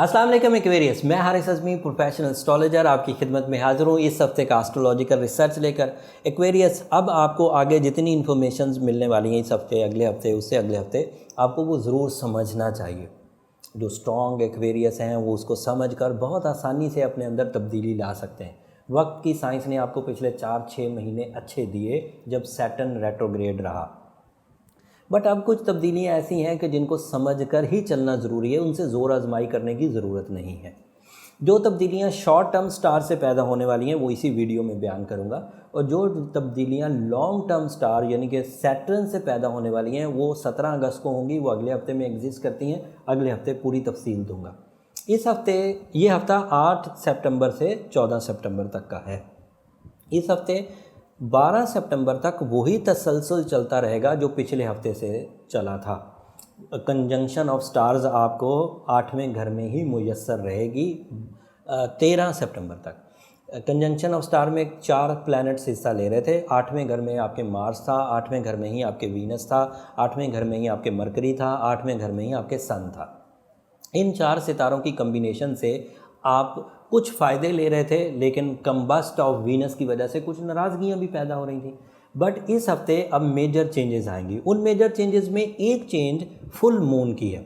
अस्सलाम वालेकुम एक्वेरियस, मैं हारिस अज़मी प्रोफेशनल एस्ट्रोलॉजर आपकी खिदमत में हाज़िर हूँ इस हफ्ते का एस्ट्रोलॉजिकल रिसर्च लेकर। एक्वेरियस, अब आपको आगे जितनी इन्फॉर्मेशंस मिलने वाली हैं इस हफ्ते, अगले हफ्ते, उससे अगले हफ्ते, आपको वो ज़रूर समझना चाहिए। जो स्ट्रॉन्ग एक्वेरियस हैं वो उसको समझकर बहुत आसानी से अपने अंदर तब्दीली ला सकते हैं। वक्त की साइंस ने आपको पिछले 4-6 महीने अच्छे दिए जब सैटर्न रेट्रोग्रेड रहा, बट अब कुछ तब्दीलियाँ ऐसी हैं कि जिनको समझकर ही चलना ज़रूरी है, उनसे ज़ोर आजमाई करने की ज़रूरत नहीं है। जो तब्दीलियाँ शॉर्ट टर्म स्टार से पैदा होने वाली हैं वो इसी वीडियो में बयान करूँगा, और जो तब्दीलियाँ लॉन्ग टर्म स्टार यानी कि सैटर्न से पैदा होने वाली हैं वो 17 अगस्त को होंगी। वो अगले हफ्ते में एग्जिस्ट करती हैं, अगले हफ्ते पूरी तफसील दूँगा। इस हफ्ते ये हफ्ता 8 सितंबर से 14 सितंबर तक का है। इस हफ्ते 12 सितंबर तक वही तसलसल चलता रहेगा जो पिछले हफ्ते से चला था। कंजंक्शन ऑफ स्टार्स आपको 8वें घर में ही मुयस्सर रहेगी 13 सितंबर तक। कंजंक्शन ऑफ स्टार में 4 प्लैनेट्स हिस्सा ले रहे थे। 8वें घर में आपके मार्स था, 8वें घर में ही आपके वीनस था, 8वें घर में ही आपके मरकरी था, 8वें घर में ही आपके सन था। इन 4 सितारों की कम्बिनेशन से आप कुछ फ़ायदे ले रहे थे, लेकिन कम्बस्ट ऑफ वीनस की वजह से कुछ नाराज़गियाँ भी पैदा हो रही थी। बट इस हफ्ते अब मेजर चेंजेस आएंगी। उन मेजर चेंजेस में एक चेंज फुल मून की है।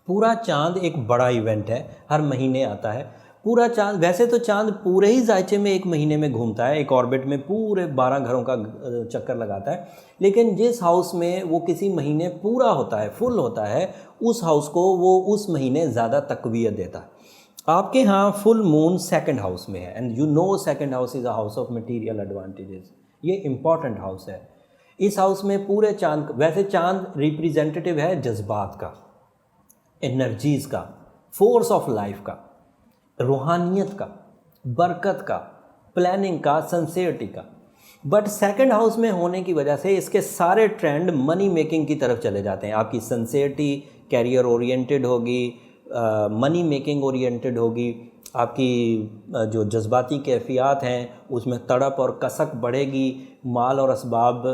पूरा चांद एक बड़ा इवेंट है, हर महीने आता है पूरा चांद। वैसे तो चांद पूरे ही जायचे में एक महीने में घूमता है, एक ऑर्बिट में पूरे 12 घरों का चक्कर लगाता है, लेकिन जिस हाउस में वो किसी महीने पूरा होता है, फुल होता है, उस हाउस को वो उस महीने ज़्यादा तक़वियत देता है। आपके यहाँ फुल मून सेकंड हाउस में है, and you know second house is a house of material advantages. ये इम्पॉर्टेंट हाउस है। इस हाउस में पूरे चांद, वैसे चांद रिप्रेजेंटेटिव है जज्बात का, एनर्जीज़ का, फोर्स ऑफ लाइफ का, रूहानियत का, बरकत का, प्लानिंग का, सिंसियरिटी का। बट सेकंड हाउस में होने की वजह से इसके सारे ट्रेंड मनी मेकिंग की तरफ चले जाते हैं। आपकी सिंसियरिटी कैरियर ओरिएंटेड होगी, मनी मेकिंग ओरिएंटेड होगी। आपकी जो जज्बाती कैफियत हैं उसमें तड़प और कसक बढ़ेगी, माल और असबाब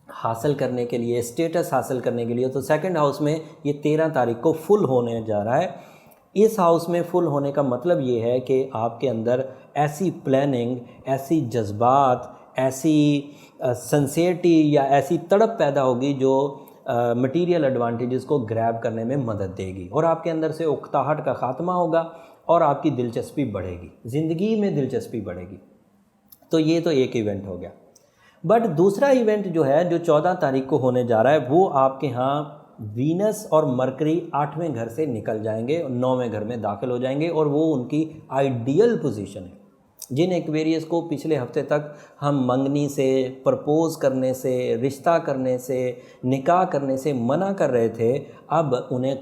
हासिल करने के लिए, स्टेटस हासिल करने के लिए। तो सेकंड हाउस में ये 13 तारीख को फुल होने जा रहा है। इस हाउस में फुल होने का मतलब ये है कि आपके अंदर ऐसी प्लानिंग, ऐसी जज्बात, ऐसी सिंसियरिटी या ऐसी तड़प पैदा होगी जो मटेरियल एडवांटेजेस को ग्रैब करने में मदद देगी, और आपके अंदर से उकताहट का ख़ात्मा होगा और आपकी दिलचस्पी बढ़ेगी, ज़िंदगी में दिलचस्पी बढ़ेगी। तो ये तो एक इवेंट हो गया। बट दूसरा इवेंट जो है, जो 14 तारीख को होने जा रहा है, वो आपके यहाँ वीनस और मरकरी 8वें घर से निकल जाएंगे और 9वें घर में दाखिल हो जाएंगे, और वो उनकी आइडियल पोजीशन है। जिन एक्वेरियस को पिछले हफ्ते तक हम मंगनी से, प्रपोज़ करने से, रिश्ता करने से, निकाह करने से मना कर रहे थे, अब उन्हें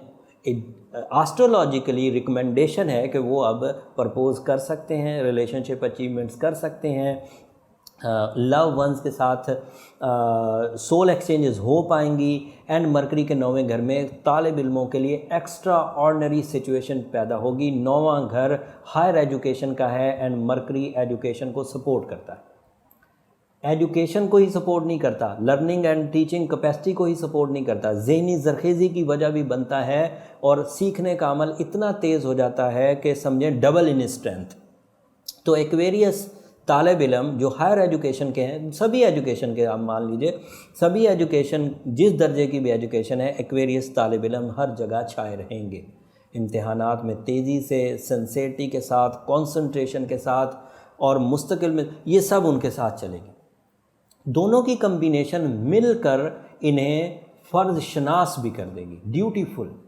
एस्ट्रोलॉजिकली रिकमेंडेशन है कि वो अब प्रपोज़ कर सकते हैं, रिलेशनशिप अचीवमेंट्स कर सकते हैं, लव वंस के साथ सोल एक्सचेंजेस हो पाएंगी। एंड मरकरी के 9वें घर में तालिब इल्मों के लिए एक्स्ट्रा ऑर्डिनरी सिचुएशन पैदा होगी। 9वां घर हायर एजुकेशन का है, एंड मरकरी एजुकेशन को सपोर्ट करता है। एजुकेशन को ही सपोर्ट नहीं करता, लर्निंग एंड टीचिंग कैपेसिटी को ही सपोर्ट नहीं करता, ज़हनी ज़रखेज़ी की वजह भी बनता है, और सीखने का अमल इतना तेज़ हो जाता है कि समझें डबल इन स्ट्रेंथ। तो एक्वेरियस तालिब इल्म जो हायर एजुकेशन के हैं, सभी एजुकेशन के, आप मान लीजिए सभी एजुकेशन, जिस दर्जे की भी एजुकेशन है, एक्वेरियस तालिब इल्म हर जगह छाए रहेंगे। इम्तिहानात में तेज़ी से, सिंसियरिटी के साथ, कंसंट्रेशन के साथ और मुस्तकिल में, ये सब उनके साथ चलेगी। दोनों की कम्बिनेशन मिलकर इन्हें फ़र्ज शनास भी कर देगी, ड्यूटीफुल।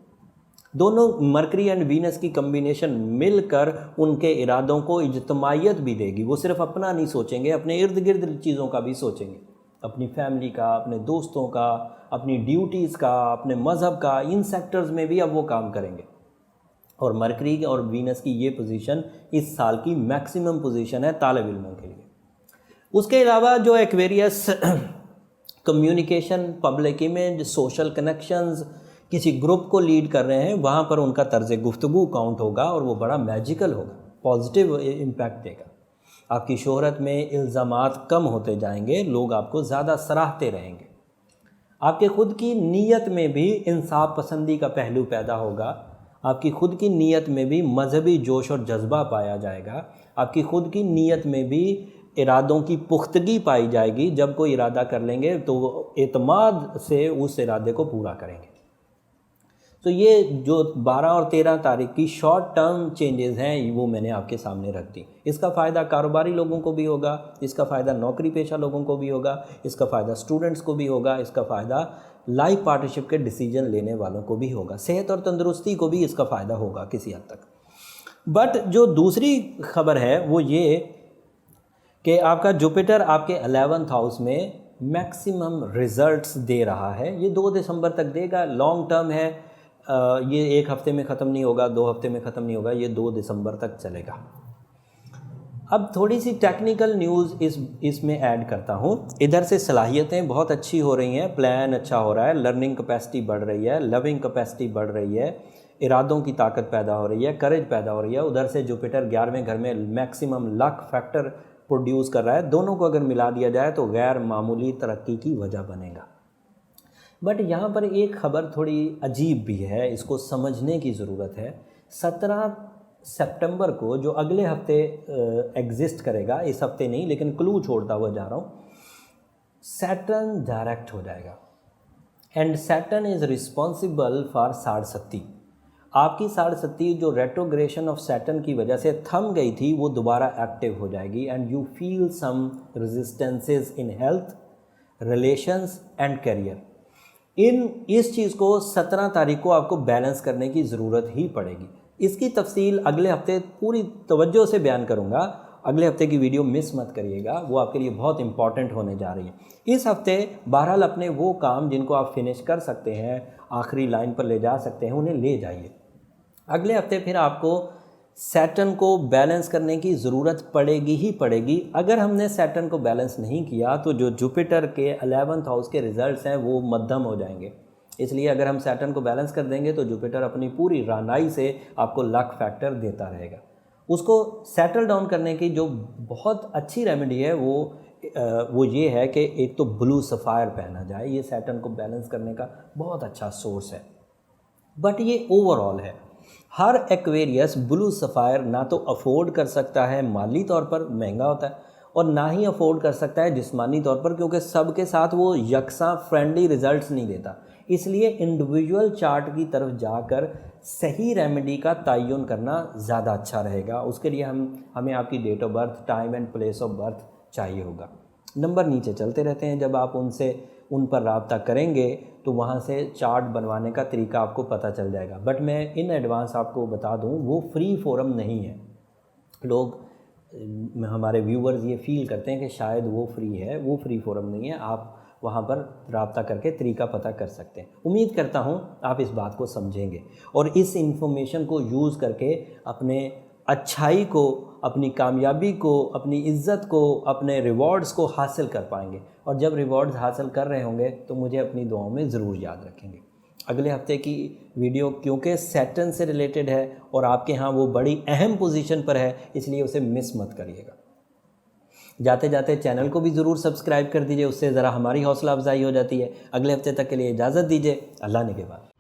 दोनों मरकरी एंड वीनस की कम्बिनेशन मिलकर उनके इरादों को इज्तमाइयत भी देगी। वो सिर्फ अपना नहीं सोचेंगे, अपने इर्द गिर्द चीज़ों का भी सोचेंगे, अपनी फैमिली का, अपने दोस्तों का, अपनी ड्यूटीज़ का, अपने मज़हब का। इन सेक्टर्स में भी अब वो काम करेंगे। और मरकरी और वीनस की ये पोजीशन इस साल की मैक्सिमम पोजीशन है तालिब इल्मों के लिए। उसके अलावा जो Aquarius communication, public image, social connections, किसी ग्रुप को लीड कर रहे हैं, वहाँ पर उनका तर्ज़ गुफ्तगू काउंट होगा और वो बड़ा मैजिकल होगा, पॉजिटिव इम्पैक्ट देगा। आपकी शोहरत में इल्ज़ामात कम होते जाएंगे, लोग आपको ज़्यादा सराहते रहेंगे। आपके ख़ुद की नीयत में भी इंसाफ पसंदी का पहलू पैदा होगा। आपकी खुद की नीयत में भी मजहबी जोश और जज्बा पाया जाएगा। आपकी खुद की नीयत में भी इरादों की पुख्तगी पाई जाएगी। जब कोई इरादा कर लेंगे तो वो एतमाद से उस इरादे को पूरा करेंगे। तो ये जो 12 और 13 तारीख की शॉर्ट टर्म चेंजेस हैं वो मैंने आपके सामने रख दी। इसका फ़ायदा कारोबारी लोगों को भी होगा, इसका फ़ायदा नौकरी पेशा लोगों को भी होगा, इसका फ़ायदा स्टूडेंट्स को भी होगा, इसका फ़ायदा लाइफ पार्टनरशिप के डिसीजन लेने वालों को भी होगा, सेहत और तंदुरुस्ती को भी इसका फ़ायदा होगा किसी हद तक। बट जो दूसरी खबर है वो ये कि आपका जुपिटर आपके 11th हाउस में मैक्सिमम रिजल्ट्स दे रहा है। ये 2 दिसंबर तक देगा, लॉन्ग टर्म है। ये 1 हफ्ते में ख़त्म नहीं होगा, 2 हफ्ते में ख़त्म नहीं होगा, ये 2 दिसंबर तक चलेगा। अब थोड़ी सी टेक्निकल न्यूज़ इसमें ऐड करता हूँ। इधर से सलाहियतें बहुत अच्छी हो रही हैं, प्लान अच्छा हो रहा है, लर्निंग कैपेसिटी बढ़ रही है, लविंग कैपेसिटी बढ़ रही है, इरादों की ताकत पैदा हो रही है, करेज पैदा हो रही है। उधर से जुपिटर 11वें घर में मैक्सिमम लक फैक्टर प्रोड्यूस कर रहा है। दोनों को अगर मिला दिया जाए तो गैर मामूली तरक्की की वजह बनेगा। बट यहाँ पर एक खबर थोड़ी अजीब भी है, इसको समझने की ज़रूरत है। 17 सितंबर को जो अगले हफ्ते एग्जिस्ट करेगा, इस हफ्ते नहीं लेकिन क्लू छोड़ता हुआ जा रहा हूँ, सैटर्न डायरेक्ट हो जाएगा। And Saturn is responsible for Sadesati. आपकी साढ़सत्ती जो रेट्रोग्रेशन ऑफ सैटर्न की वजह से थम गई थी वो दोबारा एक्टिव हो जाएगी। And you feel some resistances in health, relations and career. इस चीज़ को 17 तारीख को आपको बैलेंस करने की ज़रूरत ही पड़ेगी। इसकी तफसील अगले हफ्ते पूरी तवज्जो से बयान करूँगा। अगले हफ्ते की वीडियो मिस मत करिएगा, वो आपके लिए बहुत इंपॉर्टेंट होने जा रही है। इस हफ्ते बहरहाल अपने वो काम जिनको आप फिनिश कर सकते हैं, आखिरी लाइन पर ले जा सकते हैं, उन्हें ले जाइए। अगले हफ्ते फिर आपको सैटर्न को बैलेंस करने की ज़रूरत पड़ेगी ही पड़ेगी। अगर हमने सैटर्न को बैलेंस नहीं किया तो जो जुपिटर के 11th हाउस के रिजल्ट्स हैं वो मध्यम हो जाएंगे। इसलिए अगर हम सैटर्न को बैलेंस कर देंगे तो जुपिटर अपनी पूरी रानाई से आपको लक फैक्टर देता रहेगा। उसको सेटल डाउन करने की जो बहुत अच्छी रेमेडी है वो ये है कि एक तो ब्लू सफ़ायर पहना जाए। ये सैटर्न को बैलेंस करने का बहुत अच्छा सोर्स है। बट ये ओवरऑल है, हर एक्वेरियस ब्लू सफ़ायर ना तो अफोर्ड कर सकता है, माली तौर पर महंगा होता है, और ना ही अफोर्ड कर सकता है जिस्मानी तौर पर, क्योंकि सबके साथ वो यकसा फ्रेंडली रिजल्ट्स नहीं देता। इसलिए इंडिविजुअल चार्ट की तरफ जाकर सही रेमेडी का तयन करना ज़्यादा अच्छा रहेगा। उसके लिए हमें आपकी date of birth, time and place of birth चाहिए होगा। नंबर नीचे चलते रहते हैं, जब आप उन पर रब्ता करेंगे तो वहाँ से चार्ट बनवाने का तरीका आपको पता चल जाएगा। बट मैं इन एडवांस आपको बता दूँ, वो फ्री फोरम नहीं है। लोग, हमारे व्यूवर्स ये फील करते हैं कि शायद वो फ्री है, वो फ्री फोरम नहीं है। आप वहाँ पर रब्ता करके तरीका पता कर सकते हैं। उम्मीद करता हूँ आप इस बात को समझेंगे और इस इंफॉर्मेशन को यूज़ करके अपने अच्छाई को, अपनी कामयाबी को, अपनी इज़्ज़त को, अपने रिवॉर्ड्स को हासिल कर पाएंगे। और जब रिवॉर्ड्स हासिल कर रहे होंगे तो मुझे अपनी दुआओं में ज़रूर याद रखेंगे। अगले हफ्ते की वीडियो क्योंकि सैटर्न से रिलेटेड है और आपके यहाँ वो बड़ी अहम पोजीशन पर है, इसलिए उसे मिस मत करिएगा। जाते जाते चैनल को भी ज़रूर सब्सक्राइब कर दीजिए, उससे ज़रा हमारी हौसला अफजाई हो जाती है। अगले हफ्ते तक के लिए इजाज़त दीजिए। अल्लाह ने के बाद।